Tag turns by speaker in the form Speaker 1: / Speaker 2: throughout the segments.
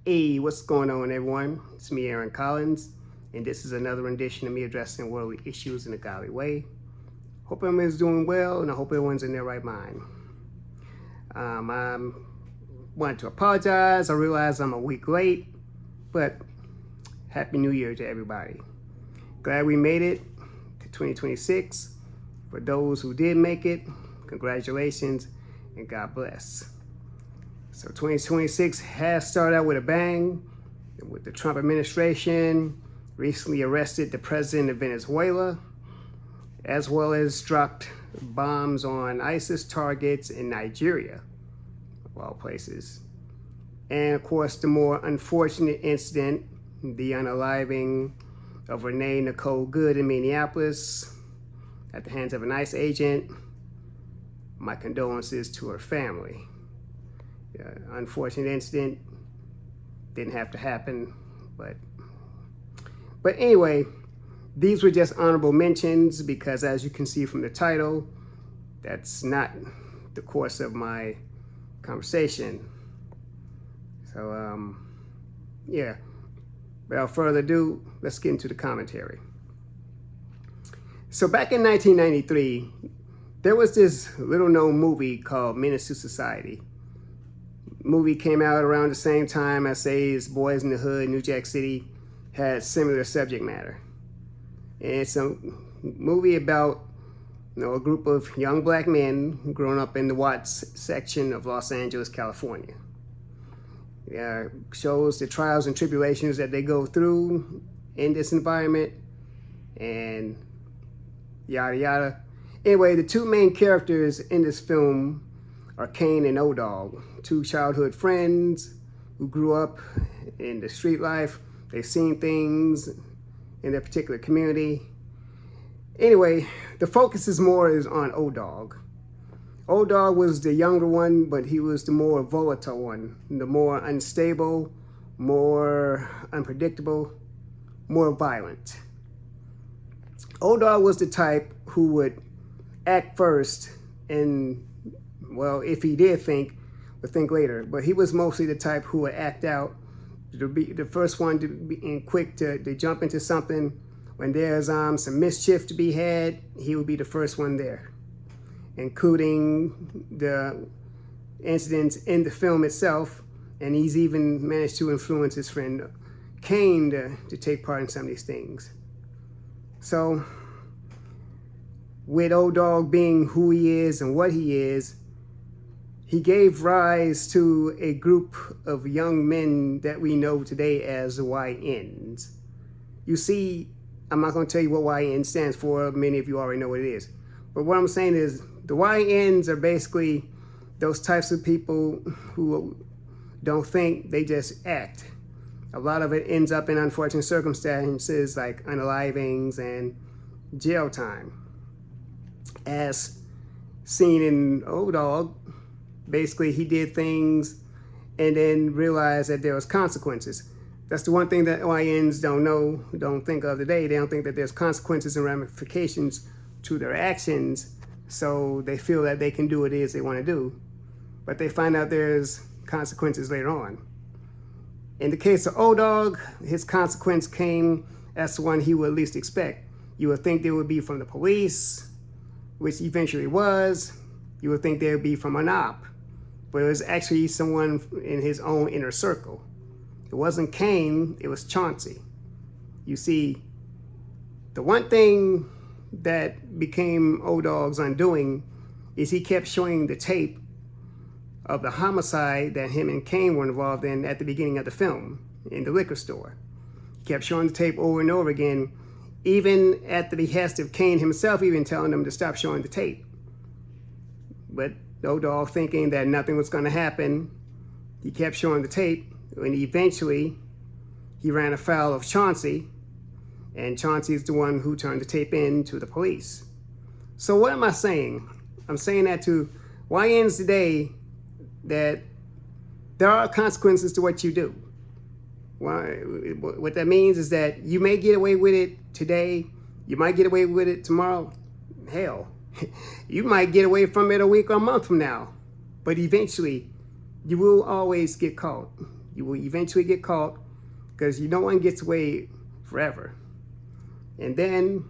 Speaker 1: Hey, what's going on, everyone? It's me, Aaron Collins, and this is another rendition of me addressing worldly issues in a godly way. Hope everyone's doing well, and I hope everyone's in their right mind. I wanted to apologize. I realize I'm a week late, but Happy New Year to everybody. Glad we made it to 2026. For those who did make it, congratulations, and God bless. So 2026 has started out with a bang, with the Trump administration recently arrested the president of Venezuela, as well as dropped bombs on ISIS targets in Nigeria, of all places. And of course, the more unfortunate incident, the unaliving of Renee Nicole Good in Minneapolis at the hands of an ICE agent. My condolences to her family. Unfortunate incident, didn't have to happen, but anyway, these were just honorable mentions because, as you can see from the title, that's not the course of my conversation. So yeah, without further ado, let's get into the commentary. So back in 1993, there was this little known movie called Menace to Society. Movie came out around the same time as, say, Boys in the Hood, New Jack City, had similar subject matter. And it's a movie about, a group of young black men growing up in the Watts section of Los Angeles, California. Shows the trials and tribulations that they go through in this environment, and yada yada. Anyway, the two main characters in this film are Kane and O-Dog, two childhood friends who grew up in the street life. They've seen things in their particular community. Anyway, the focus is on O-Dog. O-Dog was the younger one, but he was the more volatile one, the more unstable, more unpredictable, more violent. O-Dog was the type who would act first and, well, if he did think, would think later. But he was mostly the type who would act out, to be the first one to be quick to jump into something. When there's some mischief to be had, he would be the first one there, including the incidents in the film itself. And he's even managed to influence his friend Kane to take part in some of these things. So with O-Dog being who he is and what he is, he gave rise to a group of young men that we know today as the YNs. You see, I'm not going to tell you what YN stands for. Many of you already know what it is. But what I'm saying is the YNs are basically those types of people who don't think, they just act. A lot of it ends up in unfortunate circumstances like unalivings and jail time. As seen in O-Dog, basically he did things and then realized that there was consequences. That's the one thing that YNs don't know, don't think of today. They don't think that there's consequences and ramifications to their actions, so they feel that they can do what it is they want to do. But they find out there's consequences later on. In the case of O-Dog, his consequence came as the one he would least expect. You would think they would be from the police, which eventually was. You would think they would be from an op, but it was actually someone in his own inner circle. It wasn't Kane, it was Chauncey. You see, the one thing that became O-Dog's undoing is he kept showing the tape of the homicide that him and Kane were involved in at the beginning of the film in the liquor store. He kept showing the tape over and over again, even at the behest of Kane himself, even telling them to stop showing the tape. But O-Dog, thinking that nothing was going to happen, he kept showing the tape, and eventually he ran afoul of Chauncey, and Chauncey is the one who turned the tape in to the police. So what am I saying? I'm saying that to YNs today, that there are consequences to what you do. What that means is that you may get away with it today, you might get away with it tomorrow, hell, you might get away from it a week or a month from now, but eventually you will always get caught. You will eventually get caught because no one gets away forever. And then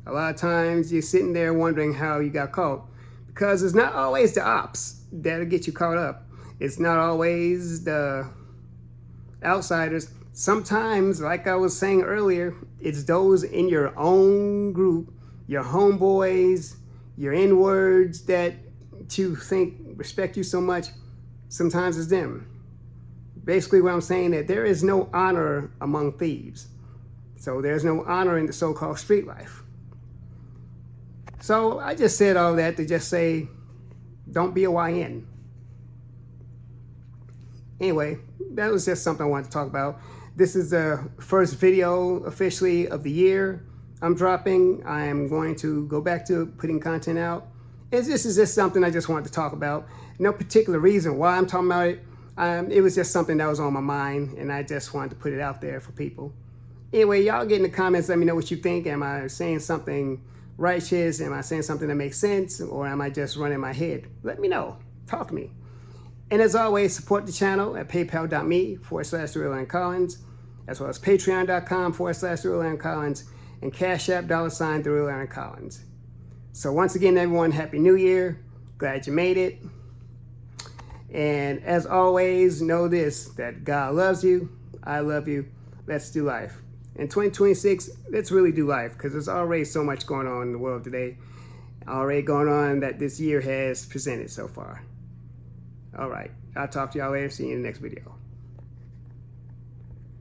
Speaker 1: a lot of times you're sitting there wondering how you got caught, because it's not always the ops that'll get you caught up. It's not always the outsiders. Sometimes, like I was saying earlier, it's those in your own group, your homeboys, your N-words that you think respect you so much. Sometimes it's them. Basically what I'm saying, that there is no honor among thieves. So there's no honor in the so-called street life. So I just said all that to just say, don't be a YN. Anyway, that was just something I wanted to talk about. This is the first video officially of the year I'm dropping. I am going to go back to putting content out. This is just something I just wanted to talk about. No particular reason why I'm talking about it. It was just something that was on my mind, and I just wanted to put it out there for people. Anyway, y'all get in the comments, let me know what you think. Am I saying something righteous? Am I saying something that makes sense? Or am I just running my head? Let me know. Talk to me. And as always, support the channel at paypal.me/TheRealAaronCollins, as well as patreon.com/TheRealAaronCollins, and Cash App $TheRealAaronCollins. So once again, everyone, Happy New Year. Glad you made it. And as always, know this, that God loves you. I love you. Let's do life. In 2026, let's really do life, because there's already so much going on in the world today. Already going on that this year has presented so far. All right. I'll talk to y'all later. See you in the next video.